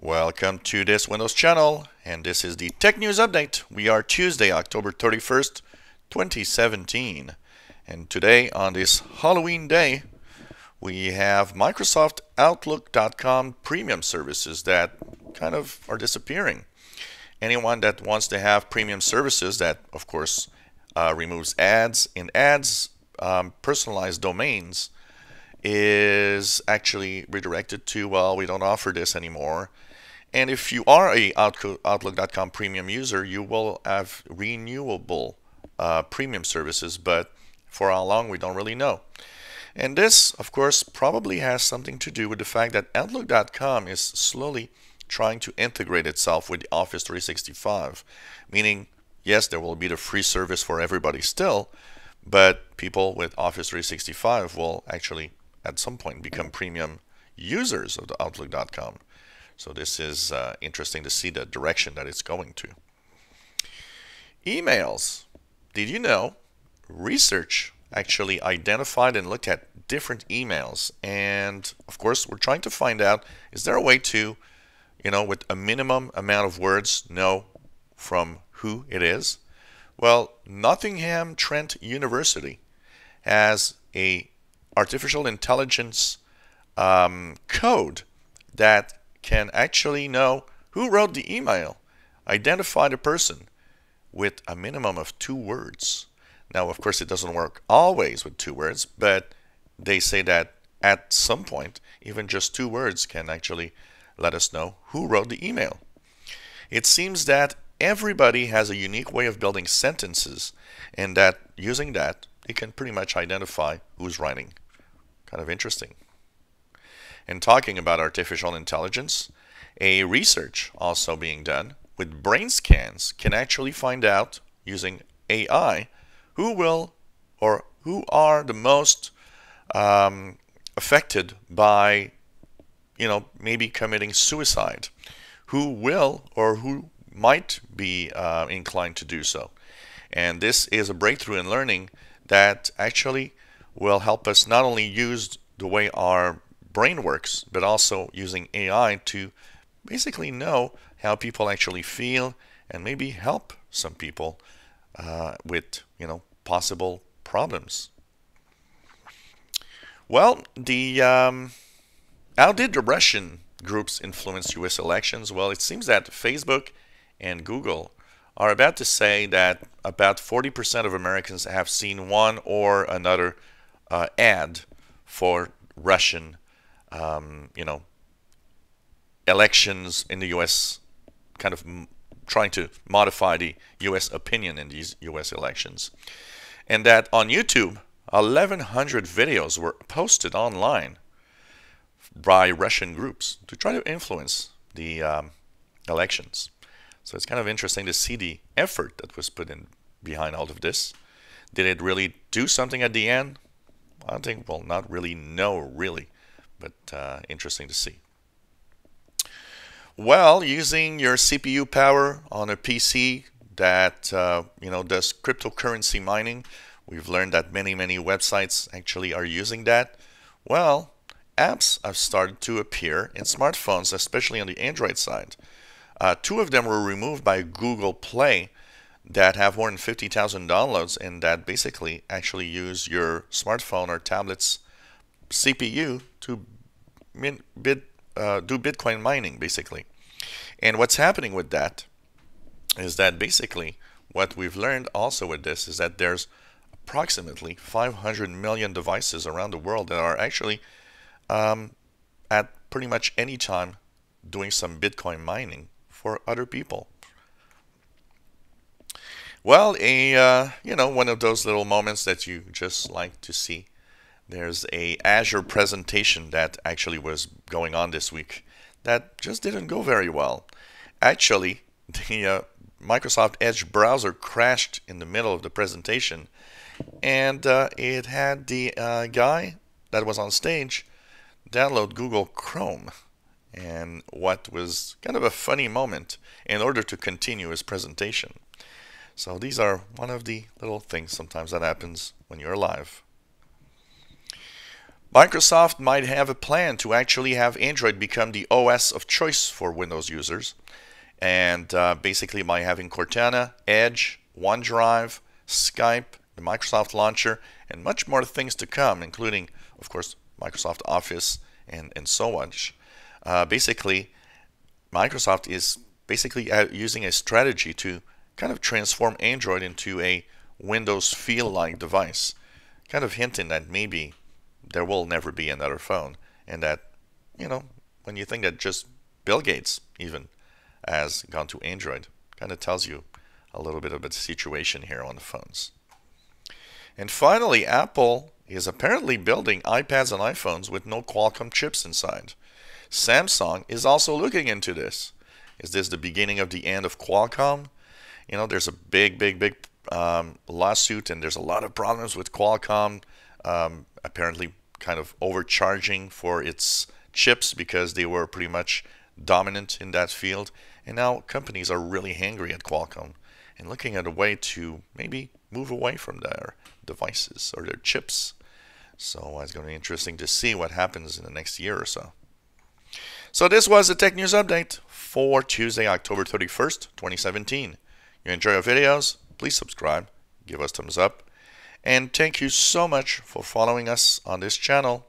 Welcome to this Windows channel, and this is the Tech News Update. We are Tuesday, October 31st, 2017. And today, on this Halloween day, we have Microsoft Outlook.com premium services that kind of are disappearing. Anyone that wants to have premium services that, of course, removes ads in ads, personalized domains, is actually redirected to, well, we don't offer this anymore. And if you are a Outlook.com premium user, you will have renewable premium services, but for how long, we don't really know. And this, of course, probably has something to do with the fact that Outlook.com is slowly trying to integrate itself with Office 365, meaning, yes, there will be the free service for everybody still, but people with Office 365 will actually, at some point, become premium users of the Outlook.com. So this is interesting to see the direction that it's going to. Emails. Did you know research actually identified and looked at different emails? And of course, we're trying to find out, is there a way to, with a minimum amount of words, know from who it is? Well, Nottingham Trent University has a artificial intelligence code that can actually know who wrote the email, identify the person with a minimum of 2 words. Now, of course, it doesn't work always with 2 words, but they say that at some point, even just 2 words can actually let us know who wrote the email. It seems that everybody has a unique way of building sentences, and that using that, it can pretty much identify who's writing. Kind of interesting. And talking about artificial intelligence, a research also being done with brain scans can actually find out, using AI, who will or who are the most affected by, maybe committing suicide, who will or who might be inclined to do so. And this is a breakthrough in learning that actually will help us not only use the way our brain works, but also using AI to basically know how people actually feel and maybe help some people with possible problems. Well, how did the Russian groups influence U.S. elections? Well, it seems that Facebook and Google are about to say that about 40% of Americans have seen one or another ad for Russian elections in the U.S., kind of trying to modify the U.S. opinion in these U.S. elections. And that on YouTube, 1,100 videos were posted online by Russian groups to try to influence the elections. So it's kind of interesting to see the effort that was put in behind all of this. Did it really do something at the end? I think we'll not really know, really, but interesting to see. Well, using your CPU power on a PC that does cryptocurrency mining, we've learned that many websites actually are using that. Well, apps have started to appear in smartphones, especially on the Android side. 2 of them were removed by Google Play that have more than 50,000 downloads, and that basically actually use your smartphone or tablet's CPU to do Bitcoin mining, basically. And what's happening with that is that basically what we've learned also with this is that there's approximately 500 million devices around the world that are actually at pretty much any time doing some Bitcoin mining for other people. Well, one of those little moments that you just like to see. There's a Azure presentation that actually was going on this week that just didn't go very well. Actually, the Microsoft Edge browser crashed in the middle of the presentation, and it had the guy that was on stage download Google Chrome, and what was kind of a funny moment in order to continue his presentation. So these are one of the little things sometimes that happens when you're live. Microsoft might have a plan to actually have Android become the OS of choice for Windows users, and basically by having Cortana, Edge, OneDrive, Skype, the Microsoft Launcher, and much more things to come, including, of course, Microsoft Office and so on. Basically, Microsoft is basically using a strategy to kind of transform Android into a Windows feel-like device, kind of hinting that maybe there will never be another phone, and that, when you think that just Bill Gates even has gone to Android, kind of tells you a little bit of the situation here on the phones. And finally, Apple is apparently building iPads and iPhones with no Qualcomm chips inside. Samsung is also looking into this. Is this the beginning of the end of Qualcomm? There's a big lawsuit, and there's a lot of problems with Qualcomm, apparently kind of overcharging for its chips because they were pretty much dominant in that field. And now companies are really angry at Qualcomm and looking at a way to maybe move away from their devices or their chips. So it's going to be interesting to see what happens in the next year or so. So this was the Tech News Update for Tuesday, October 31st, 2017. You enjoy our videos? Please subscribe, give us thumbs up, and thank you so much for following us on this channel.